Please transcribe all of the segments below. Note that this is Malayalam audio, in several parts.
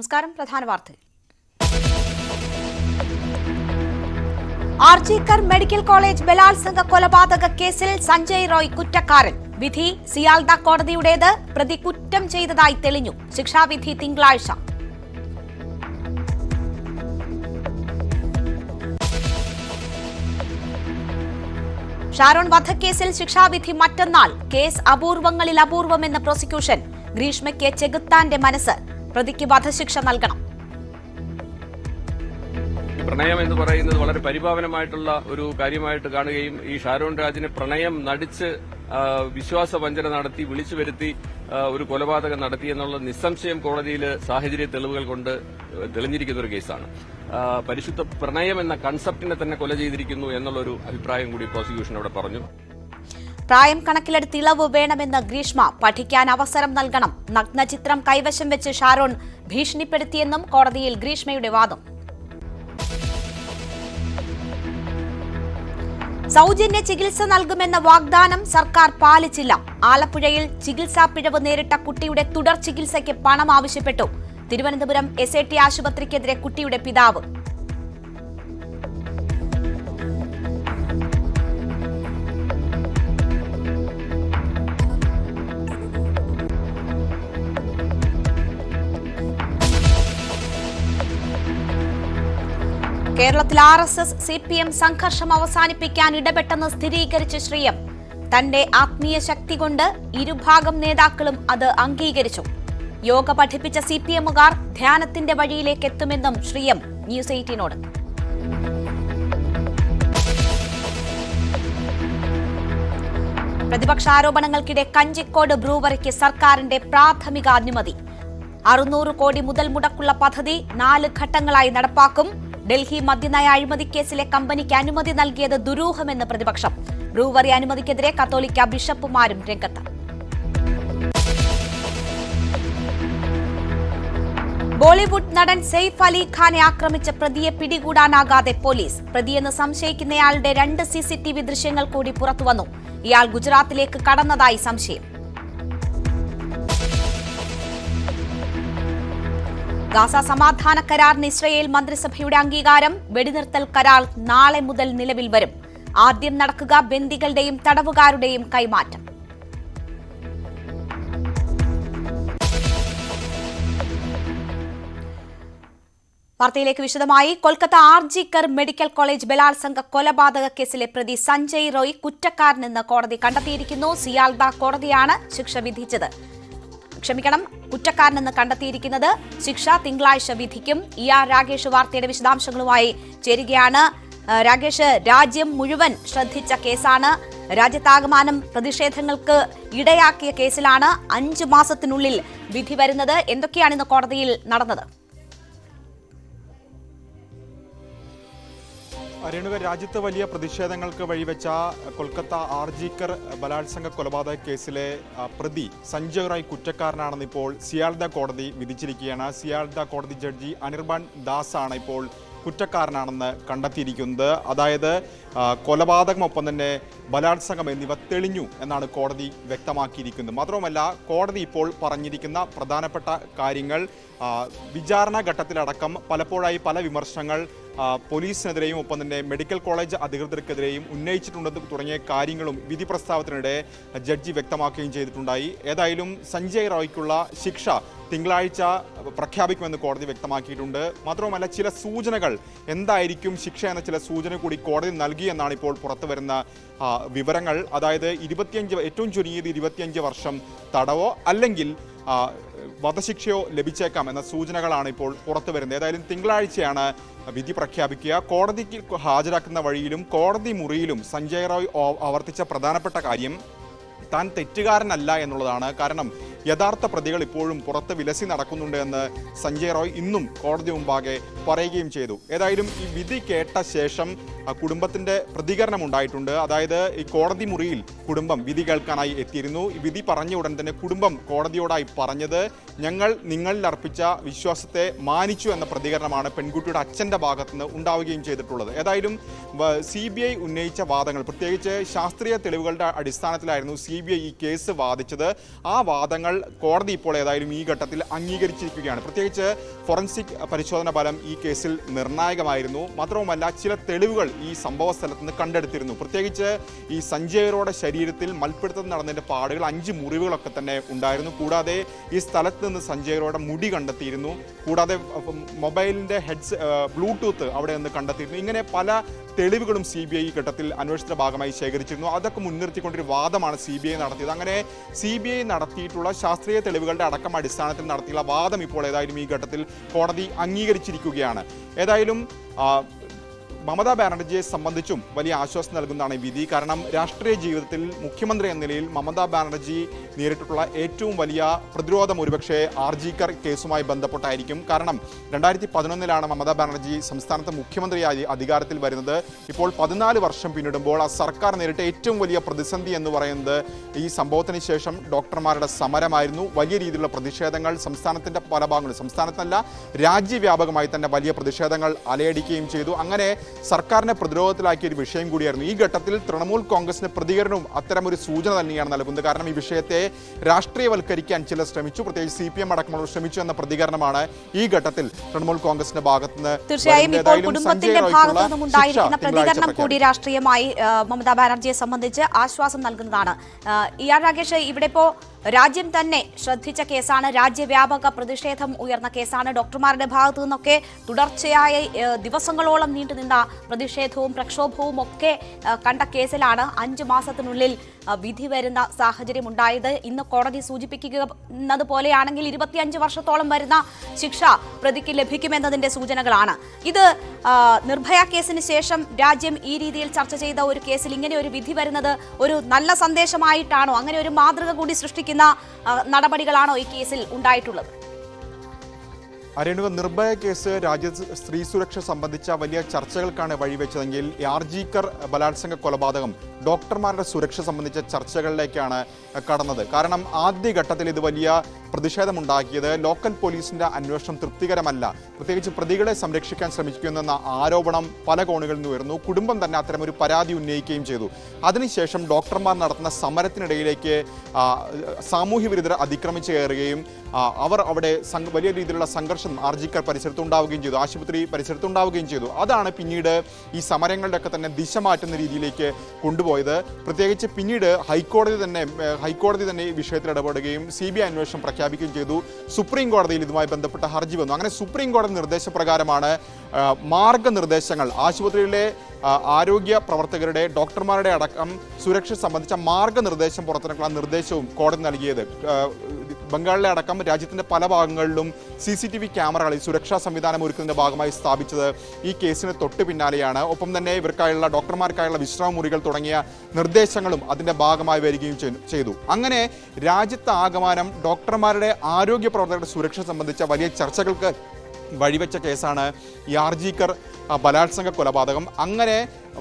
നമസ്കാരം. പ്രധാന വാർത്തകൾ. ആർജിക്കർ മെഡിക്കൽ കോളേജ് ബലാത്സംഗ കൊലപാതക കേസിൽ സഞ്ജയ് റോയ് കുറ്റക്കാരൻ. വിധി സിയാൽദ കോടതിയുടേത്. പ്രതി കുറ്റം ചെയ്തതായി തെളിഞ്ഞു. ശിക്ഷാവിധി തിങ്കളാഴ്ച. ഷാരോൺ വധക്കേസിൽ ശിക്ഷാവിധി മറ്റന്നാൾ. കേസ് അപൂർവങ്ങളിൽ അപൂർവമെന്ന പ്രോസിക്യൂഷൻ. ഗ്രീഷ്മയ്ക്ക് ചെകുത്താന്റെ മനസ്സ്. പ്രതിക്ക് വധശിക്ഷ നൽകണം. പ്രണയം എന്ന് പറയുന്നത് വളരെ പരിപാവനമായിട്ടുള്ള ഒരു കാര്യമായിട്ട് കാണുകയും ഈ ഷാരോൺ രാജിനെ പ്രണയം നടിച്ച് വിശ്വാസവഞ്ചന നടത്തി വിളിച്ചു വരുത്തി ഒരു കൊലപാതകം നടത്തി എന്നുള്ള നിസ്സംശയം കോടതിയിൽ സാഹചര്യ തെളിവുകൾ കൊണ്ട് തെളിഞ്ഞിരിക്കുന്ന ഒരു കേസാണ്. പരിശുദ്ധ പ്രണയം എന്ന കൺസെപ്റ്റിനെ തന്നെ കൊല ചെയ്തിരിക്കുന്നു എന്നുള്ളൊരു അഭിപ്രായം കൂടി പ്രോസിക്യൂഷൻ അവിടെ പറഞ്ഞു. പ്രായം കണക്കിലെടുത്ത് ഇളവ് വേണമെന്ന് ഗ്രീഷ്മ. പഠിക്കാൻ അവസരം നൽകണം. നഗ്നചിത്രം കൈവശം വെച്ച് ഷാരോൺ ഭീഷണിപ്പെടുത്തിയെന്നും കോടതിയിൽ ഗ്രീഷ്മയുടെ വാദം. സൗജന്യ ചികിത്സ നൽകുമെന്ന വാഗ്ദാനം സർക്കാർ പാലിച്ചില്ല. ആലപ്പുഴയിൽ ചികിത്സാ പിഴവ് നേരിട്ട കുട്ടിയുടെ തുടർ ചികിത്സയ്ക്ക് പണം ആവശ്യപ്പെട്ടു. തിരുവനന്തപുരം SAT ആശുപത്രിക്കെതിരെ കുട്ടിയുടെ പിതാവ്. കേരളത്തിൽ RSS CPM സംഘർഷം അവസാനിപ്പിക്കാൻ ഇടപെട്ടെന്ന് സ്ഥിരീകരിച്ച ശ്രീയം. തന്റെ ആത്മീയ ശക്തി കൊണ്ട് ഇരുഭാഗം നേതാക്കളും അത് അംഗീകരിച്ചു. യോഗ പഠിപ്പിച്ച CPMകാർ ധ്യാനത്തിന്റെ വഴിയിലേക്ക് എത്തുമെന്നും ശ്രീയം ന്യൂസ് 18നോട്. പ്രതിപക്ഷാരോപണങ്ങൾക്കിടെ കഞ്ചിക്കോട് ബ്രൂവറിക്ക് സർക്കാരിന്റെ പ്രാഥമിക അനുമതി. 600 കോടി മുതൽ മുടക്കുള്ള പദ്ധതി 4 ഘട്ടങ്ങളായി നടപ്പാക്കും. ഡൽഹി മദ്യനയ അഴിമതി കേസിലെ കമ്പനിക്ക് അനുമതി നൽകിയത് ദുരൂഹമെന്ന് പ്രതിപക്ഷം. ബ്രൂവറി അനുമതിക്കെതിരെ കത്തോലിക്ക ബിഷപ്പുമാരും രംഗത്ത്. ബോളിവുഡ് നടൻ സെയ്ഫ് അലി ഖാനെ ആക്രമിച്ച പ്രതിയെ പിടികൂടാനാകാതെ പോലീസ്. പ്രതിയെന്ന് സംശയിക്കുന്നയാളുടെ 2 CCTV ദൃശ്യങ്ങൾ കൂടി പുറത്തുവന്നു. ഇയാൾ ഗുജറാത്തിലേക്ക് കടന്നതായി സംശയം. ഗാസ സമാധാന കരാറിന് ഇസ്രയേൽ മന്ത്രിസഭയുടെ അംഗീകാരം. വെടിനിർത്തൽ കരാർ നാളെ മുതൽ നിലവിൽ വരും. ആദ്യം നടക്കുക ബന്ദികളുടെയും തടവുകാരുടെയും കൈമാറ്റം. വാർത്തയിലേക്ക് വിശദമായി. കൊൽക്കത്ത ആർജിക്കർ മെഡിക്കൽ കോളേജ് ബലാത്സംഗ കൊലപാതക കേസിലെ പ്രതി സഞ്ജയ് റോയ് കുറ്റക്കാരനെന്ന് കോടതി കണ്ടെത്തിയിരിക്കുന്നു. സിയാൽദ കോടതിയാണ് ശിക്ഷ വിധിച്ചത്. കുറ്റക്കാരനെന്ന് കണ്ടെത്തിയിരിക്കുന്നത്. ശിക്ഷ തിങ്കളാഴ്ച വിധിക്കും. രാകേഷ് വാർത്തയുടെ വിശദാംശങ്ങളുമായി ചേരുകയാണ്. രാകേഷ്, രാജ്യം മുഴുവൻ ശ്രദ്ധിച്ച കേസാണ്. രാജ്യത്താകമാനം പ്രതിഷേധങ്ങൾക്ക് ഇടയാക്കിയ കേസിലാണ് 5 മാസത്തിനുള്ളിൽ വിധി വരുന്നത്. എന്തൊക്കെയാണ് ഇന്ന് കോടതിയിൽ നടന്നത്? രേണുക, രാജ്യത്ത് വലിയ പ്രതിഷേധങ്ങൾക്ക് വഴിവെച്ച കൊൽക്കത്ത ആർജിക്കർ ബലാത്സംഗ കൊലപാതക കേസിലെ പ്രതി സഞ്ജയ് റോയ് കുറ്റക്കാരനാണെന്ന് ഇപ്പോൾ സിയാൽദ കോടതി വിധിച്ചിരിക്കുകയാണ്. സിയാൽദ കോടതി ജഡ്ജി അനിർബാൻ ദാസ് ആണ് ഇപ്പോൾ കുറ്റക്കാരനാണെന്ന് കണ്ടെത്തിയിരിക്കുന്നത്. അതായത് കൊലപാതകമൊപ്പം തന്നെ ബലാത്സംഗം എന്നിവ തെളിഞ്ഞു എന്നാണ് കോടതി വ്യക്തമാക്കിയിരിക്കുന്നത്. മാത്രവുമല്ല, കോടതി ഇപ്പോൾ പറഞ്ഞിരിക്കുന്ന പ്രധാനപ്പെട്ട കാര്യങ്ങൾ വിചാരണ ഘട്ടത്തിലടക്കം പലപ്പോഴായി പല വിമർശനങ്ങൾ പോലീസിനെതിരെയും ഒപ്പം തന്നെ മെഡിക്കൽ കോളേജ് അധികൃതർക്കെതിരെയും ഉന്നയിച്ചിട്ടുണ്ടെന്ന് തുടങ്ങിയ കാര്യങ്ങളും വിധി പ്രസ്താവത്തിനിടെ ജഡ്ജി വ്യക്തമാക്കുകയും ചെയ്തിട്ടുണ്ടായി. ഏതായാലും സഞ്ജയ് റോയ്ക്കുള്ള ശിക്ഷ തിങ്കളാഴ്ച പ്രഖ്യാപിക്കുമെന്ന് കോടതി വ്യക്തമാക്കിയിട്ടുണ്ട്. മാത്രവുമല്ല, ചില സൂചനകൾ എന്തായിരിക്കും ശിക്ഷ എന്ന ചില സൂചന കൂടി കോടതി നൽകിയെന്നാണ് ഇപ്പോൾ പുറത്തു വരുന്ന വിവരങ്ങൾ. അതായത് ഏറ്റവും ചുരുങ്ങിയത് 25 വർഷം തടവോ അല്ലെങ്കിൽ വധശിക്ഷയോ ലഭിച്ചേക്കാം എന്ന സൂചനകളാണ് ഇപ്പോൾ പുറത്തു വരുന്നത്. ഏതായാലും തിങ്കളാഴ്ചയാണ് വിധി പ്രഖ്യാപിക്കുക. കോടതിക്ക് ഹാജരാക്കുന്ന വഴിയിലും കോടതി മുറിയിലും സഞ്ജയ് റോയ് ആവർത്തിച്ച പ്രധാനപ്പെട്ട കാര്യം താൻ തെറ്റുകാരനല്ല എന്നുള്ളതാണ്. കാരണം യഥാർത്ഥ പ്രതികൾ ഇപ്പോഴും പുറത്ത് വിലസി നടക്കുന്നുണ്ട് എന്ന് സഞ്ജയ് റോയ് ഇന്നും കോടതി മുമ്പാകെ പറയുകയും ചെയ്തു. ഏതായാലും ഈ വിധി കേട്ട ശേഷം കുടുംബത്തിന്റെ പ്രതികരണം ഉണ്ടായിട്ടുണ്ട്. അതായത് ഈ കോടതി മുറിയിൽ കുടുംബം വിധി കേൾക്കാനായി എത്തിയിരുന്നു. ഈ വിധി പറഞ്ഞ ഉടൻ തന്നെ കുടുംബം കോടതിയോടായി പറഞ്ഞത് ഞങ്ങൾ നിങ്ങളിൽ അർപ്പിച്ച വിശ്വാസത്തെ മാനിച്ചു എന്ന പ്രതികരണമാണ് പെൺകുട്ടിയുടെ അച്ഛന്റെ ഭാഗത്തുനിന്ന് ഉണ്ടാവുകയും ചെയ്തിട്ടുള്ളത്. ഏതായാലും CBI ഉന്നയിച്ച വാദങ്ങൾ, പ്രത്യേകിച്ച് ശാസ്ത്രീയ തെളിവുകളുടെ അടിസ്ഥാനത്തിലായിരുന്നു CBI ഈ കേസ് വാദിച്ചത്. ആ വാദങ്ങൾ കോടതി ഇപ്പോൾ ഏതായാലും ഈ ഘട്ടത്തിൽ അംഗീകരിച്ചിരിക്കുകയാണ്. പ്രത്യേകിച്ച് ഫോറൻസിക് പരിശോധന ഫലം ഈ കേസിൽ നിർണായകമായിരുന്നു. മാത്രവുമല്ല, ചില തെളിവുകൾ ഈ സംഭവ സ്ഥലത്ത് നിന്ന് കണ്ടെടുത്തിരുന്നു. പ്രത്യേകിച്ച് ഈ സഞ്ജയ് ശരീരത്തിൽ മൽപ്പിടുത്തം നടന്നതിന്റെ പാടുകൾ, 5 മുറിവുകളൊക്കെ തന്നെ ഉണ്ടായിരുന്നു. കൂടാതെ ഈ സ്ഥലത്ത് നിന്ന് സഞ്ജയ് മുടി കണ്ടെത്തിയിരുന്നു. കൂടാതെ മൊബൈലിന്റെ ബ്ലൂടൂത്ത് അവിടെ നിന്ന് കണ്ടെത്തിയിരുന്നു. ഇങ്ങനെ പല തെളിവുകളും CBI ഘട്ടത്തിൽ അന്വേഷണത്തിന്റെ ഭാഗമായി ശേഖരിച്ചിരുന്നു. അതൊക്കെ മുൻനിർത്തിക്കൊണ്ടൊരു വാദമാണ് CBI നടത്തിയത്. അങ്ങനെ CBI നടത്തിയിട്ടുള്ള ശാസ്ത്രീയ തെളിവുകളുടെ അടക്കം അടിസ്ഥാനത്തിൽ നടത്തിയുള്ള വാദം ഇപ്പോൾ ഏതായാലും ഈ ഘട്ടത്തിൽ കോടതി അംഗീകരിച്ചിരിക്കുകയാണ്. ഏതായാലും മമതാ ബാനർജിയെ സംബന്ധിച്ചും വലിയ ആശ്വാസം നൽകുന്നതാണ് ഈ വിധി. കാരണം രാഷ്ട്രീയ ജീവിതത്തിൽ മുഖ്യമന്ത്രി എന്ന നിലയിൽ മമതാ ബാനർജി നേരിട്ടിട്ടുള്ള ഏറ്റവും വലിയ പ്രതിരോധം ഒരുപക്ഷെ ആർജിക്കർ കേസുമായി ബന്ധപ്പെട്ടായിരിക്കും. കാരണം 2011 മമതാ ബാനർജി സംസ്ഥാനത്ത് മുഖ്യമന്ത്രിയായി അധികാരത്തിൽ വരുന്നത്. ഇപ്പോൾ 14 വർഷം പിന്നിടുമ്പോൾ ആ സർക്കാർ നേരിട്ട ഏറ്റവും വലിയ പ്രതിസന്ധി എന്ന് പറയുന്നത് ഈ സംഭവത്തിന് ശേഷം ഡോക്ടർമാരുടെ സമരമായിരുന്നു. വലിയ രീതിയിലുള്ള പ്രതിഷേധങ്ങൾ സംസ്ഥാനത്തിന്റെ പല ഭാഗങ്ങളും, സംസ്ഥാനത്തല്ല രാജ്യവ്യാപകമായി തന്നെ വലിയ പ്രതിഷേധങ്ങൾ അലയടിക്കുകയും ചെയ്തു. അങ്ങനെ സർക്കാരിനെ പ്രതിരോധത്തിലാക്കിയ ഒരു വിഷയം കൂടിയായിരുന്നു. ഈ ഘട്ടത്തിൽ തൃണമൂൽ കോൺഗ്രസിന്റെ പ്രതികരണവും അത്തരമൊരു സൂചന തന്നെയാണ് നൽകുന്നത്. കാരണം ഈ വിഷയത്തെ രാഷ്ട്രീയവൽക്കരിക്കാൻ ചിലർ ശ്രമിച്ചു, പ്രത്യേകിച്ച് CPM അടക്കമുള്ളവർ ശ്രമിച്ചു എന്ന പ്രതികരണമാണ് ഈ ഘട്ടത്തിൽ തൃണമൂൽ കോൺഗ്രസിന്റെ ഭാഗത്തുനിന്ന്. തീർച്ചയായും ഇപ്പോൾ കുടുംബത്തിന്റെ ഭാഗത്തു നിന്നും ഉണ്ടായിരിക്കുന്ന പ്രതികരണം കൂടി രാഷ്ട്രീയമായി മമതാ ബാനർജിയെ സംബന്ധിച്ച് ആശ്വാസം നൽകുന്നതാണ്. ER രാഗേഷ്, ഇവിടെ ഇപ്പോ രാജ്യം തന്നെ ശ്രദ്ധിച്ച കേസാണ്, രാജ്യവ്യാപക പ്രതിഷേധം ഉയർന്ന കേസാണ്. ഡോക്ടർമാരുടെ ഭാഗത്തു നിന്നൊക്കെ തുടർച്ചയായി ദിവസങ്ങളോളം നീണ്ടുനിന്ന പ്രതിഷേധവും പ്രക്ഷോഭവും ഒക്കെ കണ്ട കേസിലാണ് 5 മാസത്തിനുള്ളിൽ വിധി വരുന്ന സാഹചര്യം ഉണ്ടായത്. ഇന്ന് കോടതി സൂചിപ്പിക്കുന്നത് പോലെയാണെങ്കിൽ 25 വർഷത്തോളം വരുന്ന ശിക്ഷ പ്രതിക്ക് ലഭിക്കുമെന്നതിന്റെ സൂചനകളാണ്. ഇത് നിർഭയ കേസിന് ശേഷം രാജ്യം ഈ രീതിയിൽ ചർച്ച ചെയ്ത ഒരു കേസിൽ ഇങ്ങനെ ഒരു വിധി വരുന്നത് ഒരു നല്ല സന്ദേശമായിട്ടാണോ, അങ്ങനെ ഒരു മാതൃക കൂടി സൃഷ്ടിക്കുന്ന നടപടികളാണോ ഈ കേസിൽ ഉണ്ടായിട്ടുള്ളത്? അരേണുക, നിർഭയ കേസ് രാജ്യത്ത് സ്ത്രീ സുരക്ഷ സംബന്ധിച്ച വലിയ ചർച്ചകൾക്കാണ് വഴിവെച്ചതെങ്കിൽ ആർജിക്കർ ബലാത്സംഗ കൊലപാതകം ഡോക്ടർമാരുടെ സുരക്ഷ സംബന്ധിച്ച ചർച്ചകളിലേക്കാണ് കടന്നത്. കാരണം ആദ്യഘട്ടത്തിൽ ഇത് വലിയ പ്രതിഷേധമുണ്ടാക്കിയത് ലോക്കൽ പോലീസിന്റെ അന്വേഷണം തൃപ്തികരമല്ല, പ്രത്യേകിച്ച് പ്രതികളെ സംരക്ഷിക്കാൻ ശ്രമിക്കുന്നെന്ന ആരോപണം പല കോണുകളിൽ നിന്ന് ഉയർന്നു. കുടുംബം തന്നെ അത്തരമൊരു പരാതി ഉന്നയിക്കുകയും ചെയ്തു. അതിനുശേഷം ഡോക്ടർമാർ നടത്തുന്ന സമരത്തിനിടയിലേക്ക് സാമൂഹ്യ വിരുദ്ധർ അതിക്രമിച്ച് കയറുകയും അവർ അവിടെ വലിയ രീതിയിലുള്ള സംഘർഷം ആർജിക്കർ പരിസരത്ത് ഉണ്ടാവുകയും ചെയ്തു, ആശുപത്രി പരിസരത്ത് ഉണ്ടാവുകയും ചെയ്തു. അതാണ് പിന്നീട് ഈ സമരങ്ങളുടെയൊക്കെ തന്നെ ദിശ മാറ്റുന്ന രീതിയിലേക്ക് കൊണ്ടുപോയത്. പ്രത്യേകിച്ച് പിന്നീട് ഹൈക്കോടതി തന്നെ ഈ വിഷയത്തിൽ ഇടപെടുകയും CBI അന്വേഷണം പ്രഖ്യാപിക്കുകയും ചെയ്തു. സുപ്രീം കോടതിയിൽ ഇതുമായി ബന്ധപ്പെട്ട ഹർജി വന്നു. അങ്ങനെ സുപ്രീം കോടതി നിർദ്ദേശപ്രകാരമാണ് മാർഗനിർദ്ദേശങ്ങൾ, ആശുപത്രിയിലെ ആരോഗ്യ പ്രവർത്തകരുടെ, ഡോക്ടർമാരുടെ അടക്കം സുരക്ഷ സംബന്ധിച്ച മാർഗനിർദ്ദേശം പുറത്തിറക്കാനുള്ള നിർദ്ദേശവും കോടതി നൽകിയത്. ബംഗാളിലെ അടക്കം രാജ്യത്തിന്റെ പല ഭാഗങ്ങളിലും CCTV ക്യാമറകളിൽ സുരക്ഷാ സംവിധാനം ഒരുക്കുന്നതിന്റെ ഭാഗമായി സ്ഥാപിച്ചത് ഈ കേസിന് തൊട്ട് പിന്നാലെയാണ്. ഒപ്പം തന്നെ ഇവർക്കായുള്ള ഡോക്ടർമാർക്കായുള്ള വിശ്രമ മുറികൾ തുടങ്ങിയ നിർദ്ദേശങ്ങളും അതിന്റെ ഭാഗമായി വരികയും ചെയ്തു. അങ്ങനെ രാജ്യത്താകമാനം ഡോക്ടർമാരുടെ, ആരോഗ്യ പ്രവർത്തകരുടെ സുരക്ഷ സംബന്ധിച്ച വലിയ ചർച്ചകൾക്ക് വഴിവെച്ച കേസാണ് ഈ ആർജിക്കർ ബലാത്സംഗ കൊലപാതകം. അങ്ങനെ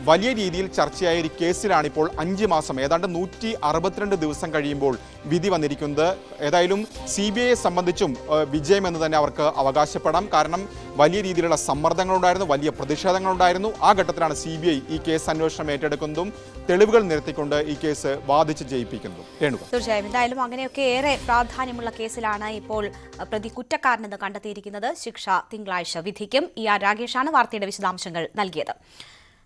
വലിയ രീതിയിൽ ചർച്ചയായ ഒരു കേസിലാണിപ്പോൾ 5 മാസം, ഏതാണ്ട് 162 ദിവസം കഴിയുമ്പോൾ വിധി വന്നിരിക്കുന്നത്. ഏതായാലും CBIയെ സംബന്ധിച്ചും വിജയം എന്ന് തന്നെ അവർക്ക് അവകാശപ്പെടാം. കാരണം വലിയ രീതിയിലുള്ള സമ്മർദ്ദങ്ങളുണ്ടായിരുന്നു, വലിയ പ്രതിഷേധങ്ങളുണ്ടായിരുന്നു. ആ ഘട്ടത്തിലാണ് CBI ഈ കേസ് അന്വേഷണം ഏറ്റെടുക്കുന്നതും തെളിവുകൾ നിരത്തിക്കൊണ്ട് ഈ കേസ് വാദിച്ച് ജയിപ്പിക്കുന്നതും. തീർച്ചയായും എന്തായാലും അങ്ങനെയൊക്കെ ഏറെ പ്രാധാന്യമുള്ള കേസിലാണ് ഇപ്പോൾ പ്രതി കുറ്റക്കാരനെന്ന് കണ്ടെത്തിയിരിക്കുന്നത്. ശിക്ഷ തിങ്കളാഴ്ച വിധിക്കും. ER രാഗേഷാണ് വാർത്തയുടെ വിശദാംശങ്ങൾ നൽകിയത്.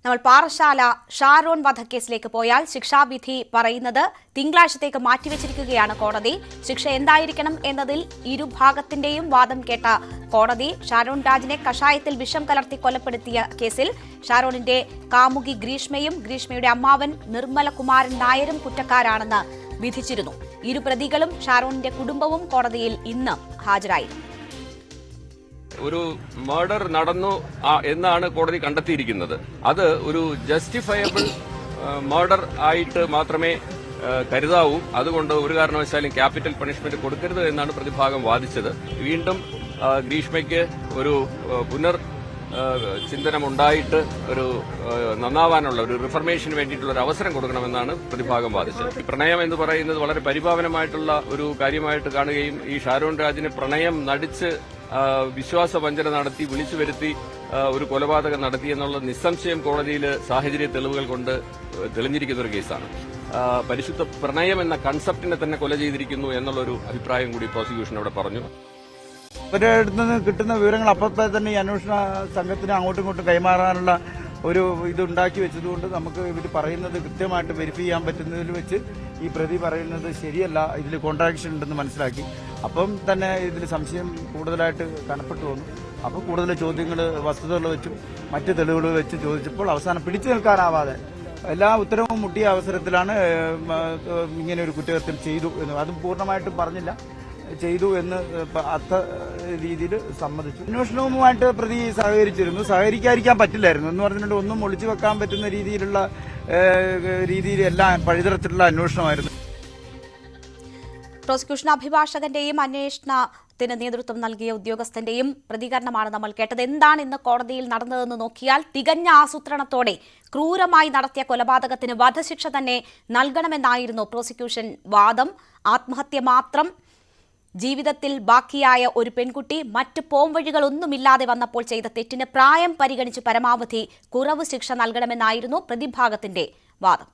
നമ്മൾ പാറശാല ഷാരോൺ വധക്കേസിലേക്ക് പോയാൽ ശിക്ഷാവിധി പറയുന്നത് തിങ്കളാഴ്ചത്തേക്ക് മാറ്റിവെച്ചിരിക്കുകയാണ് കോടതി. ശിക്ഷ എന്തായിരിക്കണം എന്നതിൽ ഇരുഭാഗത്തിന്റെയും വാദം കേട്ട കോടതി ഷാരോൺ രാജിനെ കഷായത്തിൽ വിഷം കലർത്തി കൊലപ്പെടുത്തിയ കേസിൽ ഷാരോണിന്റെ കാമുകി ഗ്രീഷ്മയുടെ അമ്മാവൻ നിർമ്മലകുമാരൻ നായരും കുറ്റക്കാരാണെന്ന് വിധിച്ചിരുന്നു. ഇരു പ്രതികളും ഷാരോണിന്റെ കുടുംബവും കോടതിയിൽ ഇന്ന് ഹാജരായി. ഒരു മർഡർ നടന്നു എന്നാണ് കോടതി കണ്ടെത്തിയിരിക്കുന്നത്. അത് ഒരു ജസ്റ്റിഫയബിൾ മർഡർ ആയിട്ട് മാത്രമേ കരുതാവൂ. അതുകൊണ്ട് ഒരു കാരണവശാലും ക്യാപിറ്റൽ പണിഷ്മെന്റ് കൊടുക്കരുത് എന്നാണ് പ്രതിഭാഗം വാദിച്ചത്. വീണ്ടും ഗ്രീഷ്മയ്ക്ക് ഒരു ചിന്തനമുണ്ടായിട്ട് ഒരു നന്നാവാനുള്ള ഒരു റിഫർമേഷന് വേണ്ടിയിട്ടുള്ള ഒരു അവസരം കൊടുക്കണമെന്നാണ് പ്രതിഭാഗം വാദിച്ചത്. പ്രണയം എന്ന് പറയുന്നത് വളരെ പരിപാവനമായിട്ടുള്ള ഒരു കാര്യമായിട്ട് കാണുകയും ഈ ഷാരോൺ രാജിനെ പ്രണയം നടിച്ച് വിശ്വാസവഞ്ചന നടത്തി വിളിച്ചു വരുത്തി ഒരു കൊലപാതകം നടത്തിയെന്നുള്ള നിസ്സംശയം കോടതിയിൽ സാഹചര്യ തെളിവുകൾ കൊണ്ട് തെളിഞ്ഞിരിക്കുന്ന ഒരു കേസാണ്. പരിശുദ്ധ പ്രണയം എന്ന കൺസെപ്റ്റിനെ തന്നെ കൊല ചെയ്തിരിക്കുന്നു എന്നുള്ളൊരു അഭിപ്രായം കൂടി പ്രോസിക്യൂഷൻ അവിടെ പറഞ്ഞു. ഇവരുടെ അടുത്ത് നിന്ന് കിട്ടുന്ന വിവരങ്ങൾ അപ്പോഴത്തെ തന്നെ ഈ അന്വേഷണ സംഘത്തിന് അങ്ങോട്ടും ഇങ്ങോട്ടും കൈമാറാനുള്ള ഒരു ഇതുണ്ടാക്കി വെച്ചതുകൊണ്ട് നമുക്ക് ഇവർ പറയുന്നത് കൃത്യമായിട്ട് വെരിഫൈ ചെയ്യാൻ പറ്റുന്നതിൽ വെച്ച് ഈ പ്രതി പറയുന്നത് ശരിയല്ല, ഇതിൽ കോൺട്രാഡിക്ഷൻ ഉണ്ടെന്ന് മനസ്സിലാക്കി. അപ്പം തന്നെ ഇതിൽ സംശയം കൂടുതലായിട്ട് കനപ്പെട്ടു വന്നു. അപ്പോൾ കൂടുതൽ ചോദ്യങ്ങൾ വസ്തുതകൾ വെച്ചും മറ്റ് തെളിവുകൾ വെച്ച് ചോദിച്ചപ്പോൾ അവസാനം പിടിച്ചു നിൽക്കാനാവാതെ എല്ലാ ഉത്തരവും മുട്ടിയ അവസരത്തിലാണ് ഇങ്ങനെ ഒരു കുറ്റകൃത്യം ചെയ്തു എന്ന്, അതും പൂർണ്ണമായിട്ടും പറഞ്ഞില്ല, ചെയ്തു എന്ന് അർത്ഥ രീതിയിൽ സമ്മതിച്ചു. അന്വേഷണവുമായിട്ട് പ്രതി സഹകരിച്ചിരുന്നു, സഹകരിക്കാതിരിക്കാൻ പറ്റില്ലായിരുന്നു എന്ന് പറഞ്ഞിട്ട് ഒന്നും ഒളിച്ചു വെക്കാൻ പറ്റുന്ന രീതിയിൽ എല്ലാം പഴുതരത്തിലുള്ള അന്വേഷണമായിരുന്നു. പ്രോസിക്യൂഷൻ അഭിഭാഷകന്റെയും അന്വേഷണത്തിന് നേതൃത്വം നൽകിയ ഉദ്യോഗസ്ഥന്റെയും പ്രതികരണമാണ് നമ്മൾ കേട്ടത്. എന്താണ് ഇന്ന് കോടതിയിൽ നടന്നതെന്ന് നോക്കിയാൽ തികഞ്ഞ ആസൂത്രണത്തോടെ ക്രൂരമായി നടത്തിയ കൊലപാതകത്തിന് വധശിക്ഷ തന്നെ നൽകണമെന്നായിരുന്നു പ്രോസിക്യൂഷൻ വാദം. ആത്മഹത്യ മാത്രം ജീവിതത്തിൽ ബാക്കിയായ ഒരു പെൺകുട്ടി മറ്റ് പോംവഴികളൊന്നുമില്ലാതെ വന്നപ്പോൾ ചെയ്ത തെറ്റിന് പ്രായം പരിഗണിച്ച് പരമാവധി കുറവ് ശിക്ഷ നൽകണമെന്നായിരുന്നു പ്രതിഭാഗത്തിന്റെ വാദം.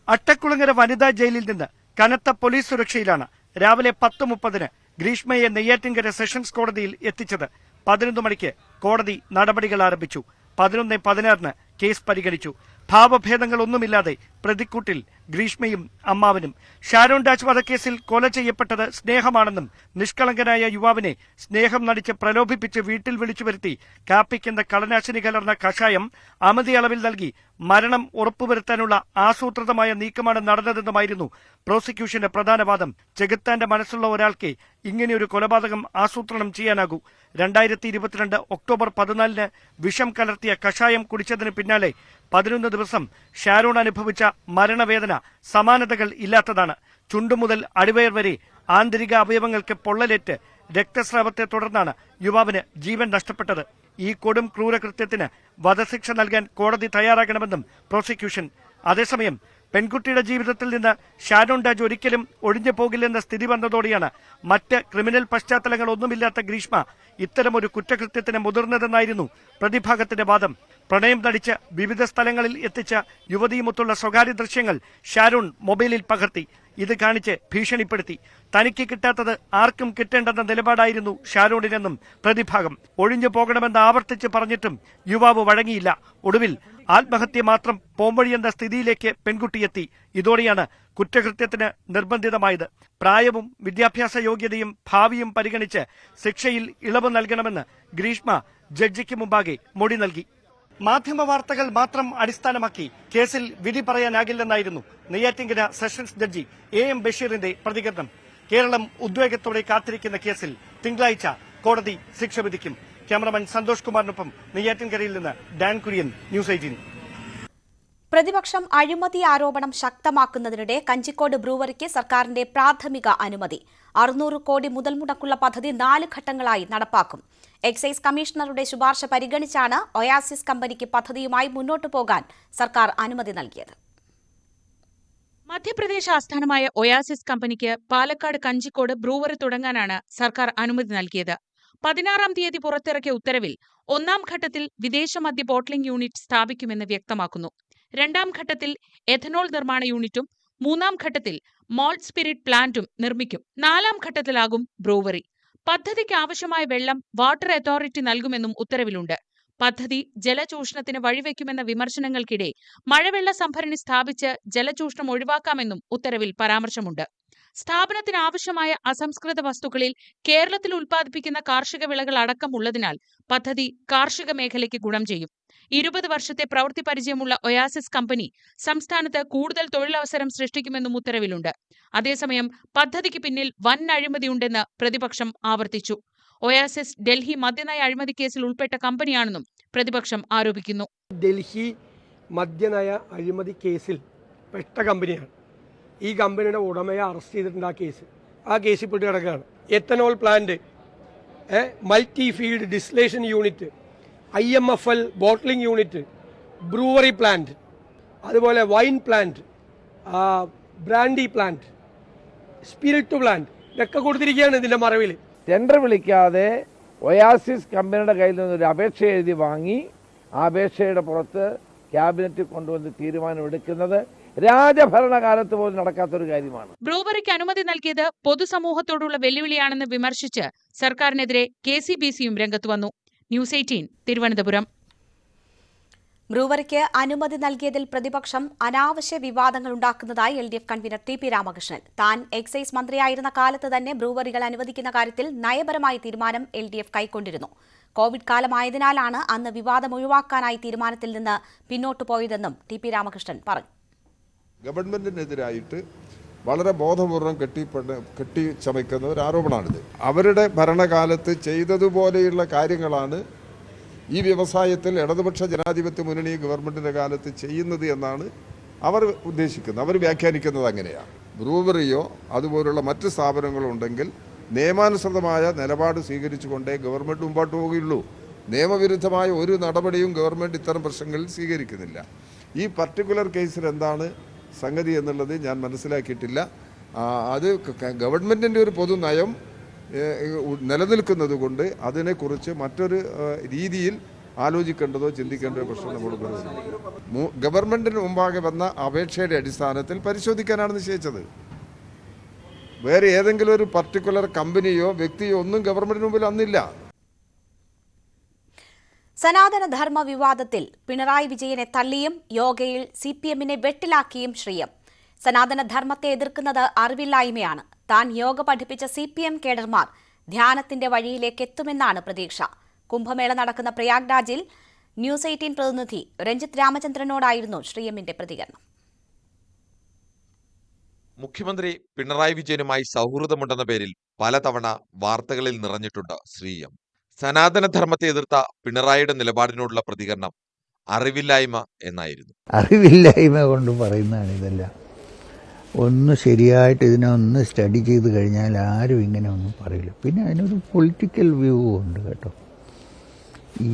അട്ടക്കുളങ്ങര വനിതാ ജയിലിൽ നിന്ന് കനത്ത പോലീസ് സുരക്ഷയിലാണ് രാവിലെ 10:30 ഗ്രീഷ്മയെ നെയ്യാറ്റിൻകര സെഷൻസ് കോടതിയിൽ എത്തിച്ചത്. 11 മണിക്ക് കോടതി നടപടികൾ ആരംഭിച്ചു. 11:16 കേസ് പരിഗണിച്ചു. ഭാവഭേദങ്ങളൊന്നുമില്ലാതെ പ്രതിക്കൂട്ടിൽ ഗ്രീഷ്മയും അമ്മാവനും. ഷാരോൺ രാജ് വധക്കേസിൽ കൊല ചെയ്യപ്പെട്ടത് സ്നേഹമാണെന്നും നിഷ്കളങ്കനായ യുവാവിനെ സ്നേഹം നടിച്ച് പ്രലോഭിപ്പിച്ച് വീട്ടിൽ വിളിച്ചു വരുത്തി കാപ്പിക്കെന്ന കളനാശിനി കലർന്ന കഷായം അമിത അളവിൽ നൽകി മരണം ഉറപ്പുവരുത്താനുള്ള ആസൂത്രിതമായ നീക്കമാണ് നടന്നതെന്നുമായിരുന്നു പ്രോസിക്യൂഷന്റെ പ്രധാന വാദം. ചെകുത്താന്റെ മനസ്സുള്ള ഒരാൾക്ക് ഇങ്ങനെയൊരു കൊലപാതകം ആസൂത്രണം ചെയ്യാനാകൂ. 2022 ഒക്ടോബർ 14 വിഷം കലർത്തിയ കഷായം കുടിച്ചതിന് പിന്നാലെ 11 ദിവസം ഷാരോൺ അനുഭവിച്ച മരണവേദന സമാനതകൾ ഇല്ലാത്തതാണ്. ചുണ്ടുമുതൽ അടിവയർ വരെ ആന്തരിക അവയവങ്ങൾക്ക് പൊള്ളലേറ്റ് രക്തസ്രാവത്തെ തുടർന്നാണ് യുവാവിന് ജീവൻ നഷ്ടപ്പെട്ടത്. ഈ കൊടും ക്രൂരകൃത്യത്തിന് വധശിക്ഷ നൽകാൻ കോടതി തയ്യാറാകണമെന്നും പ്രോസിക്യൂഷൻ. അതേസമയം പെൺകുട്ടിയുടെ ജീവിതത്തിൽ നിന്ന് ഷാരോൺ രാജ് ഒരിക്കലും ഒഴിഞ്ഞു പോകില്ലെന്ന സ്ഥിതി വന്നതോടെയാണ് മറ്റ് ക്രിമിനൽ പശ്ചാത്തലങ്ങളൊന്നുമില്ലാത്ത ഗ്രീഷ്മ ഇത്തരമൊരു കുറ്റകൃത്യത്തിന് മുതിർന്നതെന്നായിരുന്നു പ്രതിഭാഗത്തിന്റെ വാദം. പ്രണയം നടിച്ച് വിവിധ സ്ഥലങ്ങളിൽ എത്തിച്ച യുവതിയുമൊത്തുള്ള സ്വകാര്യ ദൃശ്യങ്ങൾ ഷാരോൺ മൊബൈലിൽ പകർത്തി. ഇത് കാണിച്ച് ഭീഷണിപ്പെടുത്തി. തനിക്ക് കിട്ടാത്തത് ആർക്കും കിട്ടേണ്ടെന്ന നിലപാടായിരുന്നു ഷാരോണിനെന്നും പ്രതിഭാഗം. ഒഴിഞ്ഞു പോകണമെന്ന് ആവർത്തിച്ച് പറഞ്ഞിട്ടും യുവാവ് വഴങ്ങിയില്ല. ഒടുവിൽ ആത്മഹത്യ മാത്രം പോംവഴിയെന്ന സ്ഥിതിയിലേക്ക് പെൺകുട്ടിയെത്തി. ഇതോടെയാണ് കുറ്റകൃത്യത്തിന് നിർബന്ധിതമായത്. പ്രായവും വിദ്യാഭ്യാസ യോഗ്യതയും ഭാവിയും പരിഗണിച്ച് ശിക്ഷയിൽ ഇളവ് നൽകണമെന്ന് ഗ്രീഷ്മ ജഡ്ജിക്ക് മുമ്പാകെ മൊഴി നൽകി. മാധ്യമ വാർത്തകൾ മാത്രം അടിസ്ഥാനമാക്കി കേസിൽ വിധി പറയാനാകില്ലെന്നായിരുന്നു നെയ്യാറ്റിൻകര സെഷൻസ് ജഡ്ജി AM ബഷീറിന്റെ പ്രതികരണം. കേരളം ഉദ്വേഗത്തോടെ കാത്തിരിക്കുന്ന കേസിൽ തിങ്കളാഴ്ച കോടതി ശിക്ഷ വിധിക്കും. ക്യാമറമാൻ സന്തോഷ് കുമാറിനൊപ്പം നെയ്യാറ്റിൻകരയിൽ നിന്ന് ഡാൻ കുര്യൻ, ന്യൂസ് 18. പ്രതിപക്ഷം അഴിമതി ആരോപണം ശക്തമാക്കുന്നതിനിടെ കഞ്ചിക്കോട് ബ്രൂവറിക്ക് സർക്കാരിന്റെ പ്രാഥമിക അനുമതി. 600 കോടി മുതൽ മുടക്കുള്ള പദ്ധതി 4 ഘട്ടങ്ങളായി നടപ്പാക്കും. എക്സൈസ് കമ്മീഷണറുടെ ശുപാർശ പരിഗണിച്ചാണ് ഒയാസിസ് കമ്പനിക്ക് പദ്ധതിയുമായി മുന്നോട്ടു പോകാൻ സർക്കാർ അനുമതി നൽകിയത്. മധ്യപ്രദേശ് ആസ്ഥാനമായ ഒയാസിസ് കമ്പനിക്ക് പാലക്കാട് കഞ്ചിക്കോട് ബ്രൂവറി തുടങ്ങാനാണ് സർക്കാർ അനുമതി നൽകിയത്. 16-ാം തീയതി പുറത്തിറക്കിയ ഉത്തരവിൽ 1-ാം ഘട്ടത്തിൽ വിദേശ മദ്യ ബോട്ട്ലിംഗ് യൂണിറ്റ് സ്ഥാപിക്കുമെന്ന് വ്യക്തമാക്കുന്നു. 2-ാം ഘട്ടത്തിൽ എഥനോൾ നിർമ്മാണ യൂണിറ്റും 3-ാം ഘട്ടത്തിൽ മോൾട്ട് സ്പിരിറ്റ് പ്ലാന്റും നിർമ്മിക്കും. 4-ാം ഘട്ടത്തിലാകും ബ്രൂവറി. പദ്ധതിക്ക് ആവശ്യമായ വെള്ളം വാട്ടർ അതോറിറ്റി നൽകുമെന്നും ഉത്തരവിലുണ്ട്. പദ്ധതി ജലചൂഷണത്തിന് വഴിവെക്കുമെന്ന വിമർശനങ്ങൾക്കിടെ മഴവെള്ള സംഭരണി സ്ഥാപിച്ച് ജലചൂഷണം ഒഴിവാക്കാമെന്നും ഉത്തരവിൽ പരാമർശമുണ്ട്. സ്ഥാപനത്തിന് ആവശ്യമായ അസംസ്കൃത വസ്തുക്കളിൽ കേരളത്തിൽ ഉൽപ്പാദിപ്പിക്കുന്ന കാർഷിക വിളകൾ അടക്കമുള്ളതിനാൽ പദ്ധതി കാർഷിക മേഖലയ്ക്ക് ഗുണം ചെയ്യും. 20 വർഷത്തെ പ്രവൃത്തി പരിചയമുള്ള ഒയാസിസ് കമ്പനി സംസ്ഥാനത്ത് കൂടുതൽ തൊഴിലവസരം സൃഷ്ടിക്കുമെന്നും ഉത്തരവിലുണ്ട്. അതേസമയം പദ്ധതിക്ക് പിന്നിൽ വൻ അഴിമതിയുണ്ടെന്ന് പ്രതിപക്ഷം ആവർത്തിച്ചു. ഒയാസിസ് ഡൽഹി മദ്യനയ അഴിമതി കേസിൽ ഉൾപ്പെട്ട കമ്പനിയാണെന്നും പ്രതിപക്ഷം ആരോപിക്കുന്നു. ഡൽഹി മദ്യനയ അഴിമതി കേസിൽ പെട്ട കമ്പനിയാണ്. ഈ കമ്പനിയുടെ ഉടമയെ അറസ്റ്റ് ചെയ്തിട്ടുണ്ട്. ആ കേസിൽ പെട്ട് കിടക്കുകയാണ്. Ethanol plant multi field distillation unit, IMFL bottling unit, brewery plant, അതുപോലെ wine plant, brandy plant, spirit plant, ഇതൊക്കെ കൊടുത്തിരിക്കുകയാണ് ഇതിന്റെ മറവിൽ. ടെൻഡർ വിളിക്കാതെ ഒയാസിസ് കമ്പനിയുടെ കയ്യിൽ നിന്നൊരു അപേക്ഷ എഴുതി വാങ്ങി ആ അപേക്ഷയുടെ പുറത്ത് ക്യാബിനറ്റിൽ കൊണ്ടുവന്ന് തീരുമാനമെടുക്കുന്നത് രാജഭരണകാലത്ത് പോലും നടക്കാത്തൊരു കാര്യമാണ്. ബ്രൂവറിക്ക് അനുമതി നൽകിയത് പൊതുസമൂഹത്തോടുള്ള വെല്ലുവിളിയാണെന്ന് വിമർശിച്ച് സർക്കാരിനെതിരെ KCBCയും രംഗത്ത് വന്നു. ന്യൂസ് 18 തിരുവനന്തപുരം. ബ്രൂവറിക്ക് അനുമതി നൽകിയതിൽ പ്രതിപക്ഷം അനാവശ്യ വിവാദങ്ങൾ ഉണ്ടാക്കുന്നതായി LDF കൺവീനർ TP രാമകൃഷ്ണൻ. താൻ എക്സൈസ് മന്ത്രിയായിരുന്ന കാലത്ത് തന്നെ ബ്രൂവറികൾ അനുവദിക്കുന്ന കാര്യത്തിൽ നയപരമായ തീരുമാനം LDF കൈക്കൊണ്ടിരുന്നു. കോവിഡ് കാലമായതിനാലാണ് അന്ന് വിവാദം ഒഴിവാക്കാനായി തീരുമാനത്തിൽ നിന്ന് പിന്നോട്ടു പോയതെന്നും TP രാമകൃഷ്ണൻ പറഞ്ഞു. ഗവൺമെന്റിനെതിരായിട്ട് വളരെ ബോധപൂർവം കെട്ടിച്ചമയ്ക്കുന്ന ഒരു ആരോപണമാണിത്. അവരുടെ ഭരണകാലത്ത് ചെയ്തതുപോലെയുള്ള കാര്യങ്ങളാണ് ഈ വ്യവസായത്തിൽ ഇടതുപക്ഷ ജനാധിപത്യ മുന്നണി ഗവൺമെന്റിന്റെ കാലത്ത് ചെയ്യുന്നത് എന്നാണ് അവർ ഉദ്ദേശിക്കുന്നത്. അവർ വ്യാഖ്യാനിക്കുന്നത് അങ്ങനെയാണ്. ബ്രൂവറിയോ അതുപോലുള്ള മറ്റ് സ്ഥാപനങ്ങളോ ഉണ്ടെങ്കിൽ നിയമാനുസൃതമായ നിലപാട് സ്വീകരിച്ചുകൊണ്ടേ ഗവൺമെന്റ് മുമ്പോട്ട് പോവുകയുള്ളൂ. നിയമവിരുദ്ധമായ ഒരു നടപടിയും ഗവൺമെന്റ് ഇത്തരം പ്രശ്നങ്ങളിൽ സ്വീകരിക്കുന്നില്ല. ഈ പർട്ടിക്കുലർ കേസിൽ എന്താണ് സംഗതി എന്നുള്ളത് ഞാൻ മനസ്സിലാക്കിയിട്ടില്ല. അത് ഗവൺമെന്റിന്റെ ഒരു പൊതുനയം നിലനിൽക്കുന്നത് കൊണ്ട് അതിനെക്കുറിച്ച് മറ്റൊരു രീതിയിൽ ആലോചിക്കേണ്ടതോ ചിന്തിക്കേണ്ടതോ പ്രശ്നം നമ്മൾ ഗവൺമെന്റിന് മുമ്പാകെ വന്ന അപേക്ഷയുടെ അടിസ്ഥാനത്തിൽ പരിശോധിക്കാനാണ് നിശ്ചയിച്ചത്. വേറെ ഏതെങ്കിലും ഒരു പർട്ടിക്കുലർ കമ്പനിയോ വ്യക്തിയോ ഒന്നും ഗവൺമെന്റിന് മുമ്പിൽ അന്നില്ല. സനാതന ധർമ്മ വിവാദത്തിൽ പിണറായി വിജയനെ തള്ളിയും യോഗയിൽ CPMനെ വെട്ടിലാക്കിയും ശ്രീയം. സനാതന ധർമ്മത്തെ എതിർക്കുന്നത് അറിവില്ലായ്മയാണ്. താൻ യോഗ പഠിപ്പിച്ച CPM കേഡർമാർ ധ്യാനത്തിന്റെ വഴിയിലേക്ക് എത്തുമെന്നാണ് പ്രതീക്ഷ. കുംഭമേള നടക്കുന്ന പ്രയാഗ്രാജിൽ ന്യൂസ് 18 പ്രതിനിധി രഞ്ജിത്ത് രാമചന്ദ്രനോടായിരുന്നു ശ്രീയമ്മിന്റെ പ്രതികരണം. മുഖ്യമന്ത്രി പിണറായി വിജയനുമായി സൗഹൃദമുണ്ടെന്ന പേരിൽ പലതവണ വാർത്തകളിൽ നിറഞ്ഞിട്ടുണ്ട് ശ്രീയം. സനാതനധർമ്മത്തെ എതിർത്ത പിണറായിയുടെ നിലപാടിനോടുള്ള പ്രതികരണം അറിവില്ലായ്മ എന്നായിരുന്നു. അറിവില്ലായ്മ കൊണ്ട് പറയുന്നതാണ് ഇതെല്ലാം. ഒന്ന് ശരിയായിട്ട് ഇതിനെ ഒന്ന് സ്റ്റഡി ചെയ്ത് കഴിഞ്ഞാൽ ആരും ഇങ്ങനെ ഒന്നും പറയില്ല. പിന്നെ അതിനൊരു പൊളിറ്റിക്കൽ വ്യൂ ഉണ്ട് കേട്ടോ. ഈ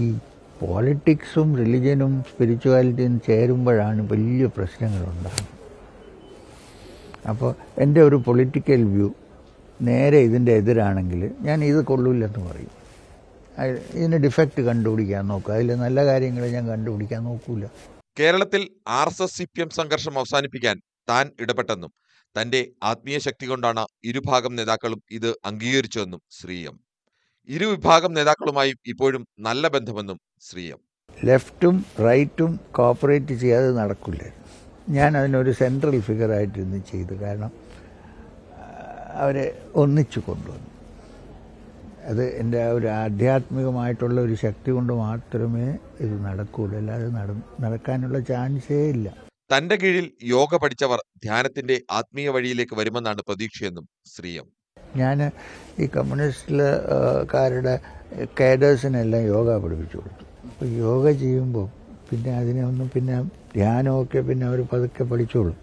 പോളിറ്റിക്സും റിലിജനും സ്പിരിച്വാലിറ്റിയും ചേരുമ്പോഴാണ് വലിയ പ്രശ്നങ്ങളുണ്ടാകുന്നത്. അപ്പോൾ എൻ്റെ ഒരു പൊളിറ്റിക്കൽ വ്യൂ നേരെ ഇതിൻ്റെ എതിരാണെങ്കിൽ ഞാൻ ഇത് കൊള്ളില്ലെന്ന് പറയും. ഇതിന് ഡിഫക്റ്റ് കണ്ടുപിടിക്കാൻ നോക്കുക. അതിൽ നല്ല കാര്യങ്ങൾ ഞാൻ കണ്ടുപിടിക്കാൻ നോക്കൂല. കേരളത്തിൽ RSS CPM സംഘർഷം അവസാനിപ്പിക്കാൻ താൻ ഇടപെട്ടെന്നും തന്റെ ആത്മീയ ശക്തി കൊണ്ടാണ് ഇരുഭാഗം നേതാക്കളും ഇത് അംഗീകരിച്ചതെന്നും ശ്രീയം. ഇരുവിഭാഗം നേതാക്കളുമായും ഇപ്പോഴും നല്ല ബന്ധമെന്നും ശ്രീയം. ലെഫ്റ്റും റൈറ്റും കോപ്പറേറ്റ് ചെയ്യാതെ നടക്കില്ല. ഞാൻ അതിനൊരു സെൻട്രൽ ഫിഗറായിട്ടിരുന്ന് ചെയ്തു. കാരണം അവരെ ഒന്നിച്ചു കൊണ്ടുവന്നു. അത് എൻ്റെ ഒരു ആധ്യാത്മികമായിട്ടുള്ള ഒരു ശക്തി കൊണ്ട് മാത്രമേ ഇത് നടക്കുകയുള്ളൂ. അല്ലാതെ നടക്കാനുള്ള ചാൻസേ ഇല്ല. തന്റെ കീഴിൽ യോഗ പഠിച്ചവർ ധ്യാനത്തിന്റെ ആത്മീയ വഴിയിലേക്ക് വരുമെന്നാണ് പ്രതീക്ഷയെന്നും ശ്രീയം. ഞാൻ ഈ കമ്മ്യൂണിസ്റ്റുകാരുടെ കേഡേഴ്സിനെല്ലാം യോഗ പഠിപ്പിച്ചു കൊടുത്തു. അപ്പോൾ യോഗ ചെയ്യുമ്പോൾ പിന്നെ അതിനൊന്നും പിന്നെ ധ്യാനമൊക്കെ പിന്നെ അവർ പതുക്കെ പഠിച്ചോളും.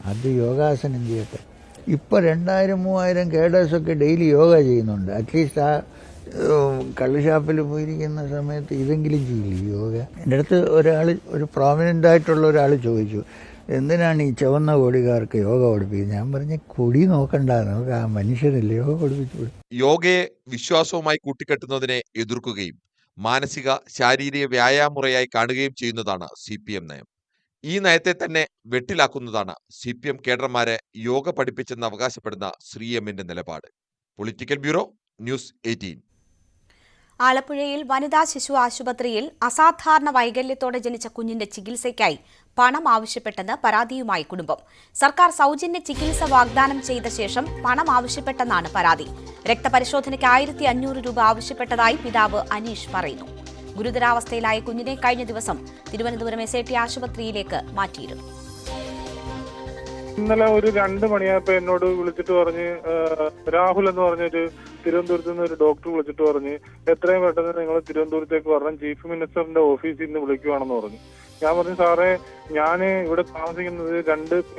അത് യോഗാസനം ചെയ്യട്ടെ. ഇപ്പോൾ 2000-3000 കേഡേഴ്സൊക്കെ ഡെയിലി യോഗ ചെയ്യുന്നുണ്ട്. അറ്റ്ലീസ്റ്റ് ആ കള്ളുഷാപ്പിൽ പോയിരിക്കുന്ന സമയത്ത് ഇതെങ്കിലും ചെയ്യില്ലേ യോഗ. എൻ്റെ അടുത്ത് ഒരു പ്രോമിനൻ്റ് ആയിട്ടുള്ള ഒരാൾ ചോദിച്ചു, എന്തിനാണ് ഈ ചുവന്ന കൊടികാർക്ക് യോഗ പഠിപ്പിക്കുന്നത്? ഞാൻ പറഞ്ഞ കൊടി നോക്കണ്ട, നമുക്ക് ആ മനുഷ്യരല്ലേ യോഗ പഠിപ്പിച്ചു. യോഗയെ വിശ്വാസവുമായി കൂട്ടിക്കെട്ടുന്നതിനെ എതിർക്കുകയും മാനസിക ശാരീരിക വ്യായാമുറയായി കാണുകയും ചെയ്യുന്നതാണ് CPM നയം. ഈ നയത്തെ തന്നെ വെട്ടിലാക്കുന്നതാണ് CPM കേഡർമാരെ യോഗ പഠിപ്പിച്ചെന്ന് അവകാശപ്പെടുന്ന ശ്രീയമ്മിന്റെ നിലപാട്. Political bureau, news 18. ആലപ്പുഴയിൽ വനിതാ ശിശു ആശുപത്രിയിൽ അസാധാരണ വൈകല്യത്തോടെ ജനിച്ച കുഞ്ഞിന്റെ ചികിത്സയ്ക്കായി പണം ആവശ്യപ്പെട്ടെന്ന് പരാതിയുമായി കുടുംബം. സർക്കാർ സൗജന്യ ചികിത്സ വാഗ്ദാനം ചെയ്ത ശേഷം പണം ആവശ്യപ്പെട്ടെന്നാണ് പരാതി. രക്തപരിശോധനയ്ക്ക് 1500 രൂപ ആവശ്യപ്പെട്ടതായി പിതാവ് അനീഷ് പറയുന്നു. ഗുരുതരാവസ്ഥയിലായ കുഞ്ഞിനെ കഴിഞ്ഞ ദിവസം തിരുവനന്തപുരം SAT ആശുപത്രിയിലേക്ക് മാറ്റിയിരുന്നു. ഇന്നലെ ഒരു 2 മണിയായപ്പോ എന്നോട് വിളിച്ചിട്ട് പറഞ്ഞ്, രാഹുൽ എന്ന് പറഞ്ഞൊരു തിരുവനന്തപുരത്ത് നിന്ന് ഒരു ഡോക്ടർ വിളിച്ചിട്ട് പറഞ്ഞ്, എത്രയും പെട്ടെന്ന് നിങ്ങൾ തിരുവനന്തപുരത്തേക്ക് വരണം, ചീഫ് മിനിസ്റ്ററിന്റെ ഓഫീസിൽ നിന്ന് വിളിക്കുവാണെന്ന് പറഞ്ഞു. ഞാൻ പറഞ്ഞു, സാറേ ഞാൻ ഇവിടെ താമസിക്കുന്നത്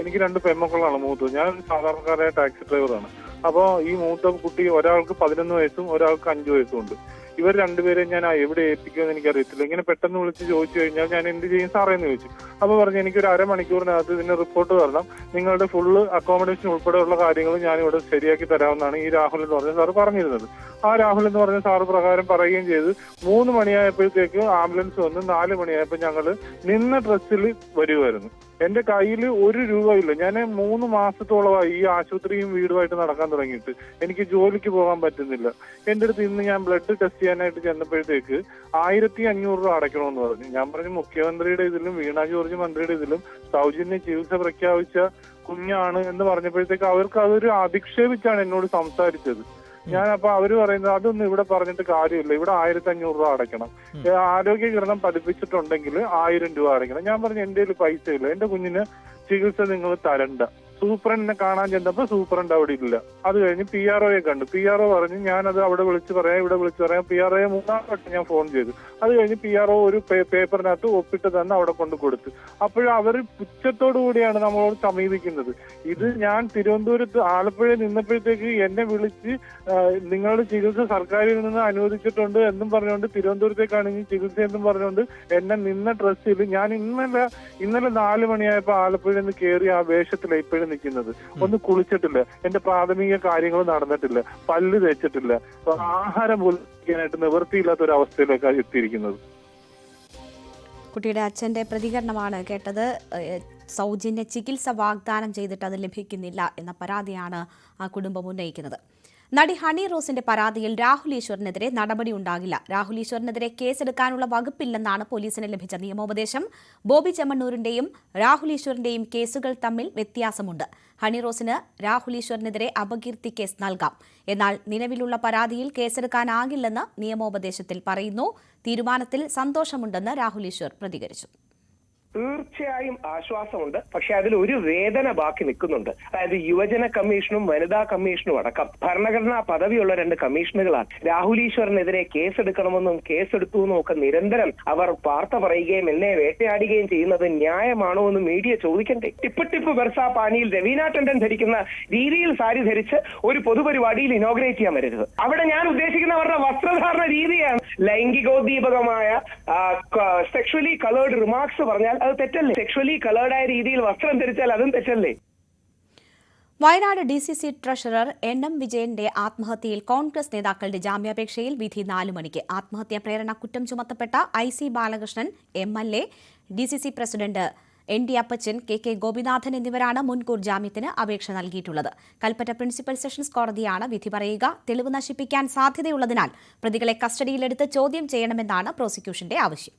എനിക്ക് 2 പെൺമക്കളാണ് മൂത്തത്. ഞാൻ സാധാരണക്കാരായ ടാക്സി ഡ്രൈവറാണ്. അപ്പോൾ ഈ മൂത്ത കുട്ടി ഒരാൾക്ക് 11 വയസ്സും ഒരാൾക്ക് 5 വയസ്സും ഉണ്ട്. ഇവർ രണ്ടുപേരെ ഞാൻ എവിടെ ഏൽപ്പിക്കുമെന്ന് എനിക്കറിയത്തില്ല. ഇങ്ങനെ പെട്ടെന്ന് വിളിച്ച് ചോദിച്ചു കഴിഞ്ഞാൽ ഞാൻ എന്ത് ചെയ്യും സാറേ എന്ന് ചോദിച്ചു. അപ്പോൾ പറഞ്ഞു എനിക്കൊരു അരമണിക്കൂറിനകത്ത് ഇതിന്റെ റിപ്പോർട്ട് തരണം, നിങ്ങളുടെ ഫുള്ള് അക്കോമഡേഷൻ ഉൾപ്പെടെയുള്ള കാര്യങ്ങൾ ഞാനിവിടെ ശരിയാക്കി തരാമെന്നാണ് ഈ രാഹുൽ എന്ന് പറഞ്ഞ സാറ് പറഞ്ഞിരുന്നത്. ആ രാഹുൽ എന്ന് പറഞ്ഞ സാറ് പ്രകാരം പറയുകയും ചെയ്ത് 3 മണിയായപ്പോഴത്തേക്ക് ആംബുലൻസ് വന്ന് 4 മണിയായപ്പോൾ ഞങ്ങൾ നിന്ന ഡ്രസ്സിൽ വരുമായിരുന്നു. എന്റെ കയ്യിൽ 1 രൂപയില്ല. ഞാൻ 3 മാസത്തോളമായി ഈ ആശുപത്രിയും വീടുമായിട്ട് നടക്കാൻ തുടങ്ങിയിട്ട് എനിക്ക് ജോലിക്ക് പോകാൻ പറ്റുന്നില്ല. എന്റെ അടുത്ത് ഇന്ന് ഞാൻ ബ്ലഡ് ടെസ്റ്റ് ചെയ്യാനായിട്ട് ചെന്നപ്പോഴത്തേക്ക് 1500 രൂപ അടയ്ക്കണമെന്ന് പറഞ്ഞു. ഞാൻ പറഞ്ഞു മുഖ്യമന്ത്രിയുടെ ഇതിലും വീണ ജോർജ് മന്ത്രിയുടെ ഇതിലും സൗജന്യ ചികിത്സ പ്രഖ്യാപിച്ച കുഞ്ഞാണ് എന്ന് പറഞ്ഞപ്പോഴത്തേക്ക് അവർക്ക് അതൊരു അധിക്ഷേപിച്ചാണ് എന്നോട് സംസാരിച്ചത്. അപ്പൊ അവര് പറയുന്നത് അതൊന്നും ഇവിടെ പറഞ്ഞിട്ട് കാര്യമില്ല, ഇവിടെ 1500 രൂപ അടയ്ക്കണം, ആരോഗ്യകിരണം പഠിപ്പിച്ചിട്ടുണ്ടെങ്കിൽ 1000 രൂപ അടയ്ക്കണം. ഞാൻ പറഞ്ഞു എന്റെ കയ്യിൽ പൈസ ഇല്ല, എന്റെ കുഞ്ഞിന് ചികിത്സ നിങ്ങൾ തരണ്ട. സൂപ്രണ്ടിനെ കാണാൻ ചെന്നപ്പോ സൂപ്രണ്ട് അവിടെ ഇല്ല. അത് കഴിഞ്ഞ് PROയെ കണ്ടു. PRO പറഞ്ഞു ഞാനത് അവിടെ വിളിച്ച് പറയാം, ഇവിടെ വിളിച്ച് പറയാം. PROയെ 3-ാം വട്ടം ഞാൻ ഫോൺ ചെയ്തു. അത് കഴിഞ്ഞ് PRO ഒരു പേപ്പറിനകത്ത് ഒപ്പിട്ട് തന്നെ അവിടെ കൊണ്ട് കൊടുത്തു. അപ്പോഴും അവർ പുച്ഛത്തോടു കൂടിയാണ് നമ്മളോട് സമീപിക്കുന്നത്. ഇത് ഞാൻ തിരുവനന്തപുരത്ത് ആലപ്പുഴയിൽ നിന്നപ്പോഴത്തേക്ക് എന്നെ വിളിച്ച് നിങ്ങളുടെ ചികിത്സ സർക്കാരിൽ നിന്ന് അനുവദിച്ചിട്ടുണ്ട് എന്നും പറഞ്ഞുകൊണ്ട് തിരുവനന്തപുരത്തേക്കാണെങ്കിൽ ചികിത്സ എന്നും പറഞ്ഞുകൊണ്ട് എന്നെ നിന്ന ഡ്രസ്സിൽ ഞാൻ ഇന്നലെ 4 മണിയായപ്പോ ആലപ്പുഴയിൽ നിന്ന് കയറി ആ വേഷത്തിലാണ് ഇപ്പോഴും നിൽക്കുന്നത്. ഒന്ന് കുളിച്ചിട്ടില്ല, എന്റെ പ്രാഥമിക കാര്യങ്ങൾ നടന്നിട്ടില്ല, പല്ല് തേച്ചിട്ടില്ല, ആഹാരം പോലും കഴിക്കാനായിട്ട് നിവൃത്തിയില്ലാത്ത ഒരു അവസ്ഥയിലേക്കാണ് എത്തിയിരിക്കുന്നത്. കുട്ടിയുടെ അച്ഛന്റെ പ്രതികരണമാണ് കേട്ടത്. സൗജന്യ ചികിത്സ വാഗ്ദാനം ചെയ്തിട്ട് അത് ലഭിക്കുന്നില്ല എന്ന പരാതിയാണ് ആ കുടുംബം ഉന്നയിക്കുന്നത്. നടി ഹണി റോസിന്റെ പരാതിയിൽ രാഹുൽ ഈശ്വറിനെതിരെ നടപടി ഉണ്ടാകില്ല. രാഹുൽ ഈശ്വറിനെതിരെ കേസെടുക്കാനുള്ള വകുപ്പില്ലെന്നാണ് പോലീസിന് ലഭിച്ച നിയമോപദേശം. ബോബി ചെമ്മണ്ണൂരിന്റെയും രാഹുൽ ഈശ്വറിന്റെയും കേസുകൾ തമ്മിൽ വ്യത്യാസമുണ്ട്. ഹണി റോസിന് രാഹുൽ ഈശ്വറിനെതിരെ അപകീർത്തി കേസ് നൽകാം. എന്നാൽ നിലവിലുള്ള പരാതിയിൽ കേസെടുക്കാനാകില്ലെന്ന് നിയമോപദേശത്തിൽ പറയുന്നു. തീരുമാനത്തിൽ സന്തോഷമുണ്ടെന്ന് രാഹുൽ ഈശ്വർ പ്രതികരിച്ചു. തീർച്ചയായും ആശ്വാസമുണ്ട്. പക്ഷെ അതിൽ ഒരു വേദന ബാക്കി നിൽക്കുന്നുണ്ട്. അതായത് യുവജന കമ്മീഷനും വനിതാ കമ്മീഷനും അടക്കം ഭരണഘടനാ പദവിയുള്ള 2 കമ്മീഷനുകളാണ്. രാഹുൽ ഈശ്വറിനെതിരെ കേസെടുക്കണമെന്നും കേസെടുത്തു എന്നും ഒക്കെ നിരന്തരം അവർ വാർത്ത പറയുകയും എന്നെ വേട്ടയാടുകയും ചെയ്യുന്നത് ന്യായമാണോ എന്ന് മീഡിയ ചോദിക്കണ്ടേ? ടിപ്പ് ബർസാ പാനിയിൽ രവീന ടണ്ടൻ ധരിക്കുന്ന രീതിയിൽ സാരി ധരിച്ച് ഒരു പൊതുപരിപാടിയിൽ ഇനോഗ്രേറ്റ് ചെയ്യാൻ വരരുത്. അവിടെ ഞാൻ ഉദ്ദേശിക്കുന്നവരുടെ വസ്ത്രധാരണ രീതിയാണ്. ലൈംഗികോദ്ദീപകമായ സെക്ഷലി കളേർഡ് റിമാർക്സ് പറഞ്ഞാൽ അത് തെറ്റല്ലേ? സെക്ഷലി കളേർഡായ രീതിയിൽ വസ്ത്രം ധരിച്ചാൽ അതും തെറ്റല്ലേ? വയനാട് DCC ട്രഷറർ NM വിജയന്റെ ആത്മഹത്യയിൽ കോൺഗ്രസ് നേതാക്കളുടെ ജാമ്യാപേക്ഷയിൽ വിധി 4 മണിക്ക്. ആത്മഹത്യാ പ്രേരണ കുറ്റം ചുമത്തപ്പെട്ട IC Balakrishnan MLA, DCC president ND അപ്പച്ചൻ, KK ഗോപിനാഥൻ എന്നിവരാണ് മുൻകൂർ ജാമ്യത്തിന് അപേക്ഷ നൽകിയിട്ടുള്ളത്. കൽപ്പറ്റ പ്രിൻസിപ്പൽ സെഷൻസ് കോടതിയാണ് വിധി പറയുക. തെളിവ് നശിപ്പിക്കാൻ സാധ്യതയുള്ളതിനാൽ പ്രതികളെ കസ്റ്റഡിയിലെടുത്ത് ചോദ്യം ചെയ്യണമെന്നാണ് പ്രോസിക്യൂഷന്റെ ആവശ്യം.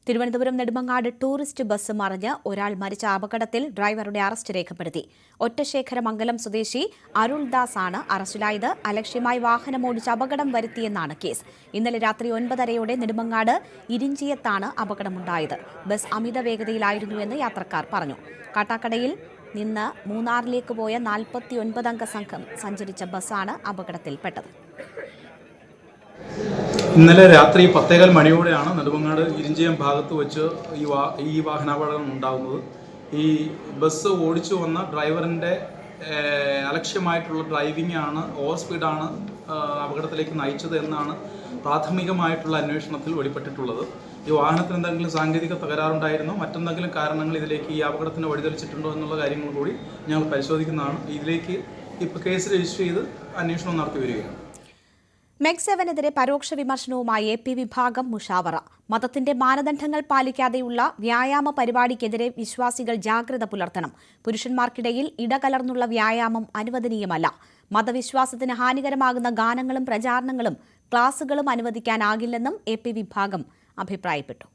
തിരുവനന്തപുരം നെടുമങ്ങാട് ടൂറിസ്റ്റ് ബസ് മറിഞ്ഞ് ഒരാൾ മരിച്ച അപകടത്തിൽ ഡ്രൈവറുടെ അറസ്റ്റ് രേഖപ്പെടുത്തി. ഒറ്റശേഖരമംഗലം സ്വദേശി അരുൾദാസ് ആണ് അറസ്റ്റിലായത്. അലക്ഷ്യമായി വാഹനമോടിച്ച് അപകടം വരുത്തിയെന്നാണ് കേസ്. ഇന്നലെ രാത്രി 9:30 നെടുമങ്ങാട് ഇരിഞ്ചിയത്താണ് അപകടമുണ്ടായത്. ബസ് അമിത വേഗതയിലായിരുന്നുവെന്ന് യാത്രക്കാർ പറഞ്ഞു. കാട്ടാക്കടയിൽ നിന്ന് മൂന്നാറിലേക്ക് പോയ 49 അംഗ സംഘം സഞ്ചരിച്ച ബസ്സാണ് അപകടത്തിൽപ്പെട്ടത്. ഇന്നലെ രാത്രി 10:15 മണിയോടെയാണ് നെടുമങ്ങാട് ഇരിഞ്ചിയം ഭാഗത്ത് വെച്ച് ഈ വാഹനാപകടം ഉണ്ടാകുന്നത്. ഈ ബസ് ഓടിച്ചു വന്ന ഡ്രൈവറിൻ്റെ അലക്ഷ്യമായിട്ടുള്ള ഡ്രൈവിംഗ് ആണ്, ഓവർ സ്പീഡാണ് അപകടത്തിലേക്ക് നയിച്ചത് എന്നാണ് പ്രാഥമികമായിട്ടുള്ള അന്വേഷണത്തിൽ വെളിപ്പെട്ടിട്ടുള്ളത്. ഈ വാഹനത്തിന് എന്തെങ്കിലും സാങ്കേതിക തകരാറുണ്ടായിരുന്നോ, മറ്റെന്തെങ്കിലും കാരണങ്ങൾ ഇതിലേക്ക് ഈ അപകടത്തിന് വഴിതെളിച്ചിട്ടുണ്ടോ എന്നുള്ള കാര്യങ്ങൾ കൂടി ഞങ്ങൾ പരിശോധിക്കുന്നതാണ്. ഇതിലേക്ക് ഇപ്പോൾ കേസ് രജിസ്റ്റർ ചെയ്ത് അന്വേഷണം നടത്തി വരികയാണ്. മെഗ് 7-നെതിരെ പരോക്ഷ വിമർശനവുമായി AP വിഭാഗം മുഷാവറ. മതത്തിന്റെ മാനദണ്ഡങ്ങൾ പാലിക്കാതെയുള്ള വ്യായാമ പരിപാടിക്കെതിരെ വിശ്വാസികൾ ജാഗ്രത പുലർത്തണം. പുരുഷന്മാർക്കിടയിൽ ഇടകലർന്നുള്ള വ്യായാമം അനുവദനീയമല്ല. മതവിശ്വാസത്തിന് ഹാനികരമാകുന്ന ഗാനങ്ങളും പ്രചാരണങ്ങളും ക്ലാസുകളും അനുവദിക്കാനാകില്ലെന്നും AP വിഭാഗം അഭിപ്രായപ്പെട്ടു.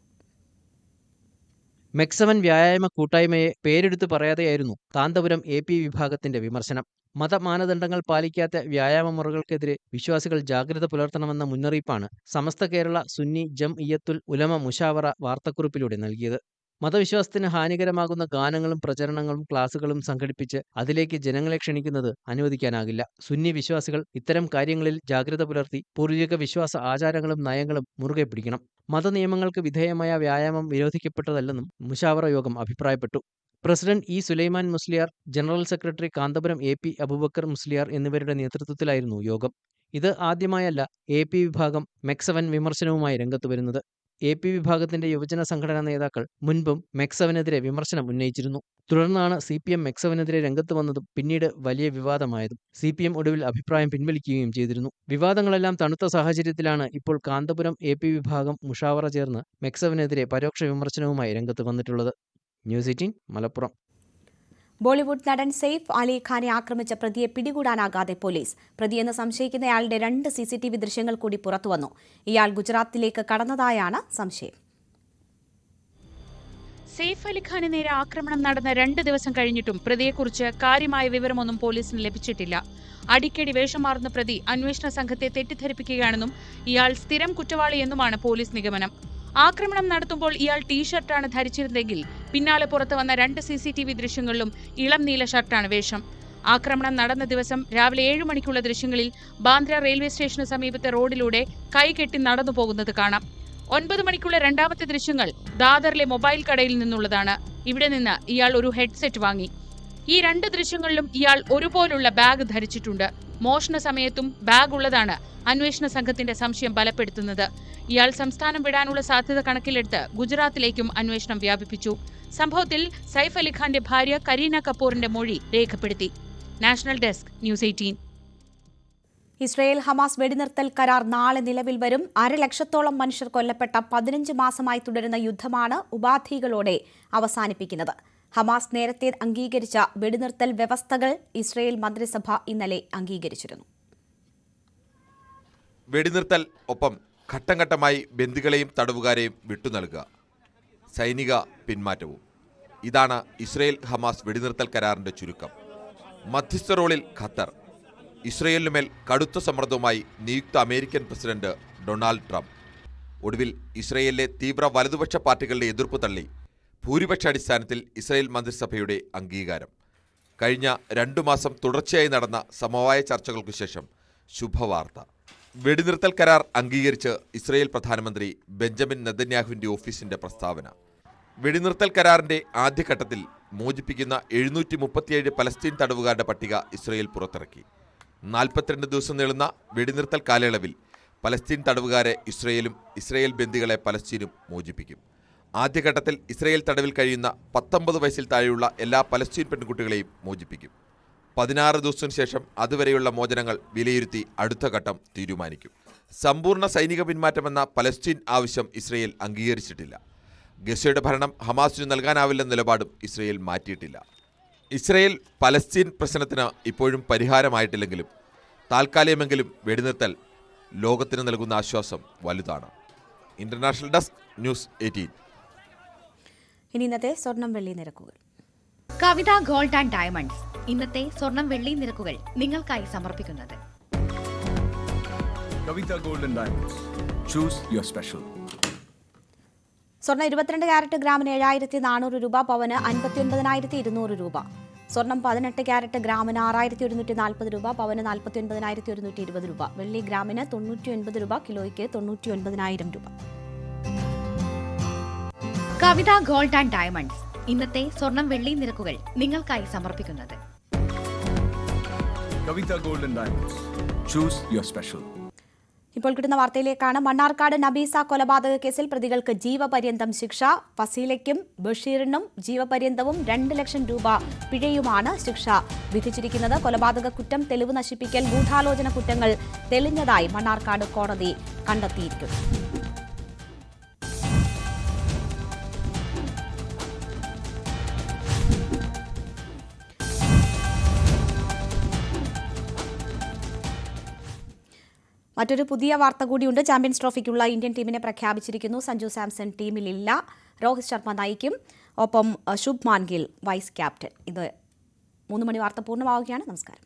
മെഗ് 7 വ്യായാമ കൂട്ടായ്മയെ പേരെടുത്ത് പറയാതെയായിരുന്നു കാന്തപുരം AP വിഭാഗത്തിന്റെ വിമർശനം. മതമാനദണ്ഡങ്ങൾ പാലിക്കാത്ത വ്യായാമ മുറകൾക്കെതിരെ വിശ്വാസികൾ ജാഗ്രത പുലർത്തണമെന്ന മുന്നറിയിപ്പാണ് സമസ്ത കേരള സുന്നി ജംഇയ്യത്തുൽ ഉലമ മുഷാവറ വാർത്താക്കുറിപ്പിലൂടെ നൽകിയത്. മതവിശ്വാസത്തിന് ഹാനികരമാകുന്ന ഗാനങ്ങളും പ്രചരണങ്ങളും ക്ലാസുകളും സംഘടിപ്പിച്ച് അതിലേക്ക് ജനങ്ങളെ ക്ഷണിക്കുന്നത് അനുവദിക്കാനാകില്ല. സുന്നി വിശ്വാസികൾ ഇത്തരം കാര്യങ്ങളിൽ ജാഗ്രത പുലർത്തി പൂർവിക വിശ്വാസ ആചാരങ്ങളും നയങ്ങളും മുറുകെ പിടിക്കണം. മതനിയമങ്ങൾക്ക് വിധേയമായ വ്യായാമം വിരോധിക്കപ്പെട്ടതല്ലെന്നും മുഷാവറ യോഗം അഭിപ്രായപ്പെട്ടു. President E Sulaiman Musliyar, general secretary Kanthapuram AP Abubakar Musliyar എന്നിവരുടെ നേതൃത്വത്തിലായിരുന്നു യോഗം. ഇത് ആദ്യമായല്ല AP വിഭാഗം MEC-7 വിമർശനവുമായി രംഗത്തു വരുന്നത്. AP വിഭാഗത്തിന്റെ യുവജന സംഘടനാ നേതാക്കൾ മുൻപും MEC-7-നെതിരെ വിമർശനം ഉന്നയിച്ചിരുന്നു. തുടർന്നാണ് CPM MEC-7-നെതിരെ രംഗത്ത് വന്നതും പിന്നീട് വലിയ വിവാദമായതും. CPM ഒടുവിൽ അഭിപ്രായം പിൻവലിക്കുകയും ചെയ്തിരുന്നു. വിവാദങ്ങളെല്ലാം തണുത്ത സാഹചര്യത്തിലാണ് ഇപ്പോൾ കാന്തപുരം AP വിഭാഗം മുഷാവറ ചേർന്ന് MEC-7-നെതിരെ പരോക്ഷ വിമർശനവുമായി രംഗത്ത് വന്നിട്ടുള്ളത്. ന്യൂസ് 18 മലപ്പുറം. ബോളിവുഡ് നടൻ സെയ്ഫ് അലി ഖാനെ ആക്രമിച്ച പ്രതിയെ പിടികൂടാനാകാതെ പോലീസ്. പ്രതിയെന്ന് സംശയിക്കുന്നയാളുടെ 2 CCTV ദൃശ്യങ്ങൾ കൂടി പുറത്തുവന്നു. ഇയാൾ ഗുജറാത്തിലേക്ക് കടന്നതായാണ് സംശയം. സെയ്ഫ് അലി ഖാന് നേരെ ആക്രമണം നടന്ന 2 ദിവസം കഴിഞ്ഞിട്ടും പ്രതിയെക്കുറിച്ച് കാര്യമായ വിവരമൊന്നും പോലീസിന് ലഭിച്ചിട്ടില്ല. അടിക്കടി വേഷം മാറുന്ന പ്രതി അന്വേഷണ സംഘത്തെ തെറ്റിദ്ധരിപ്പിക്കുകയാണെന്നും ഇയാൾ സ്ഥിരം കുറ്റവാളിയെന്നുമാണ് പോലീസ് നിഗമനം. ആക്രമണം നടത്തുമ്പോൾ ഇയാൾ ടീഷർട്ടാണ് ധരിച്ചിരുന്നെങ്കിൽ പിന്നാലെ പുറത്തു വന്ന 2 CCTV ദൃശ്യങ്ങളിലും ഇളം നീല ഷർട്ടാണ് വേഷം. ആക്രമണം നടന്ന ദിവസം രാവിലെ 7 മണിക്കുള്ള ദൃശ്യങ്ങളിൽ ബാന്ദ്ര റെയിൽവേ സ്റ്റേഷന് സമീപത്തെ റോഡിലൂടെ കൈകെട്ടി നടന്നു പോകുന്നത് കാണാം. 9 മണിക്കുള്ള രണ്ടാമത്തെ ദൃശ്യങ്ങൾ ദാദറിലെ മൊബൈൽ കടയിൽ നിന്നുള്ളതാണ്. ഇവിടെ നിന്ന് ഇയാൾ ഒരു ഹെഡ്സെറ്റ് വാങ്ങി. ഈ 2 ദൃശ്യങ്ങളിലും ഇയാൾ ഒരുപോലുള്ള ബാഗ് ധരിച്ചിട്ടുണ്ട്. മോഷണ സമയത്തും ബാഗ് ഉള്ളതാണ് അന്വേഷണ സംഘത്തിന്റെ സംശയം ബലപ്പെടുത്തുന്നത്. ഇയാൾ സംസ്ഥാനം വിടാനുള്ള സാധ്യത കണക്കിലെടുത്ത് ഗുജറാത്തിലേക്കും അന്വേഷണം വ്യാപിപ്പിച്ചു. സംഭവത്തിൽ സൈഫ് അലി ഖാന്റെ ഭാര്യ കരീന കപൂറിന്റെ മൊഴി രേഖപ്പെടുത്തി. National desk news 18. Israel Hamas വെടിനിർത്തൽ കരാർ നാളെ നിലവിൽ വരും. 1,00,000-ഓളം മനുഷ്യർ കൊല്ലപ്പെട്ട 15 മാസമായി തുടരുന്ന യുദ്ധമാണ് ഉപാധികളോടെ അവസാനിപ്പിക്കുന്നത്. ഹമാസ് നേരത്തെ അംഗീകരിച്ച വെടിനിർത്തൽ വ്യവസ്ഥകൾ ഇസ്രയേൽ മന്ത്രിസഭ ഇന്നലെ അംഗീകരിച്ചിരുന്നു. വെടിനിർത്തൽ ഒപ്പം ഘട്ടം ഘട്ടമായി ബന്ദികളെയും തടവുകാരെയും വിട്ടുനൽകുക, സൈനിക പിന്മാറ്റവും. ഇതാണ് ഇസ്രയേൽ ഹമാസ് വെടിനിർത്തൽ കരാറിന്റെ ചുരുക്കം. മധ്യസ്ഥ റോളിൽ ഖത്തർ. ഇസ്രയേലിനുമേൽ കടുത്ത സമ്മർദ്ദവുമായി നിയുക്ത അമേരിക്കൻ പ്രസിഡന്റ് ഡൊണാൾഡ് ട്രംപ്. ഒടുവിൽ ഇസ്രയേലിലെ തീവ്ര വലതുപക്ഷ പാർട്ടികളുടെ എതിർപ്പ് തള്ളി ഭൂരിപക്ഷ അടിസ്ഥാനത്തിൽ ഇസ്രയേൽ മന്ത്രിസഭയുടെ അംഗീകാരം. കഴിഞ്ഞ 2 മാസം തുടർച്ചയായി നടന്ന സമവായ ചർച്ചകൾക്കു ശേഷം ശുഭവാർത്ത. വെടിനിർത്തൽ കരാർ അംഗീകരിച്ച് ഇസ്രയേൽ പ്രധാനമന്ത്രി ബെഞ്ചമിൻ നെതന്യാഹുവിന്റെ ഓഫീസിന്റെ പ്രസ്താവന. വെടിനിർത്തൽ കരാറിന്റെ ആദ്യഘട്ടത്തിൽ മോചിപ്പിക്കുന്ന 737 പലസ്തീൻ തടവുകാരുടെ പട്ടിക ഇസ്രയേൽ പുറത്തിറക്കി. 42 ദിവസം നീളുന്ന വെടിനിർത്തൽ കാലയളവിൽ പലസ്തീൻ തടവുകാരെ ഇസ്രയേലും ഇസ്രയേൽ ബന്ദികളെ പലസ്തീനും മോചിപ്പിക്കും. ആദ്യഘട്ടത്തിൽ ഇസ്രയേൽ തടവിൽ കഴിയുന്ന 19 വയസ്സിൽ താഴെയുള്ള എല്ലാ പലസ്തീൻ പെൺകുട്ടികളെയും മോചിപ്പിക്കും. 16 ദിവസത്തിനു ശേഷം അതുവരെയുള്ള മോചനങ്ങൾ വിലയിരുത്തി അടുത്ത ഘട്ടം തീരുമാനിക്കും. സമ്പൂർണ്ണ സൈനിക പിന്മാറ്റമെന്ന പലസ്തീൻ ആവശ്യം ഇസ്രയേൽ അംഗീകരിച്ചിട്ടില്ല. ഗസയുടെ ഭരണം ഹമാസിന് നൽകാനാവില്ലെന്ന നിലപാടും ഇസ്രയേൽ മാറ്റിയിട്ടില്ല. ഇസ്രയേൽ പലസ്തീൻ പ്രശ്നത്തിന് ഇപ്പോഴും പരിഹാരമായിട്ടില്ലെങ്കിലും താൽക്കാലികമെങ്കിലും വെടിനിർത്തൽ ലോകത്തിന് നൽകുന്ന ആശ്വാസം വലുതാണ്. International desk news 18. ഇനി ഇന്നത്തെ സ്വർണം വെള്ളി നിരക്കുകൾ. കവിത ഗോൾഡ് ആൻഡ് ഡയമണ്ട്സ് ഇന്നത്തെ സ്വർണം വെള്ളി നിരക്കുകൾ നിങ്ങൾക്കായി സമർപ്പിക്കുന്നത് Kavitha gold and diamonds. Choose your special. സ്വർണ്ണം 22 ക്യാരറ്റ് ഗ്രാമിന് 7,400 രൂപ, പവന് 59,200 രൂപ. സ്വർണം 18 ക്യാരറ്റ് ഗ്രാമിന് 6,140 രൂപ, പവന് 49,120 രൂപ. വെള്ളി ഗ്രാമിന് 99 രൂപ, കിലോയ്ക്ക് 99,000 രൂപ. കവിത ഗോൾഡ് ആൻഡ് ഡയമണ്ട്സ് ഇന്നത്തെ സ്വർണം വെള്ളി നിരക്കുകൾ നിങ്ങൾക്കായി സമർപ്പിക്കുന്നത് Kavitha gold and diamonds. Choose your special. ഇപ്പോൾ കിട്ടുന്ന വാർത്തയിലേക്കാണ്. മണ്ണാർക്കാട് നബീസ കൊലപാതക കേസിൽ പ്രതികൾക്ക് ജീവപര്യന്തം ശിക്ഷ. ഫസീലയ്ക്കും ബഷീറിനും ജീവപര്യന്തവും 2 ലക്ഷം രൂപ പിഴയുമാണ് ശിക്ഷ വിധിച്ചിരിക്കുന്നത്. കൊലപാതക കുറ്റം, തെളിവ് നശിപ്പിക്കൽ, ഗൂഢാലോചന കുറ്റങ്ങൾ തെളിഞ്ഞതായി മണ്ണാർക്കാട് കോടതി കണ്ടെത്തിയിരിക്കുന്നു. മറ്റൊരു പുതിയ വാർത്ത കൂടിയുണ്ട്. ചാമ്പ്യൻസ് ട്രോഫിക്കുള്ള ഇന്ത്യൻ ടീമിനെ പ്രഖ്യാപിച്ചിരിക്കുന്നു. സഞ്ജു സാംസൺ ടീമിലില്ല. രോഹിത് ശർമ്മ നയിക്കും. ഒപ്പം ശുഭ്മാൻ ഗിൽ വൈസ് ക്യാപ്റ്റൻ. ഇത് 3 മണി വാർത്ത പൂർണ്ണമാവുകയാണ്. നമസ്കാരം.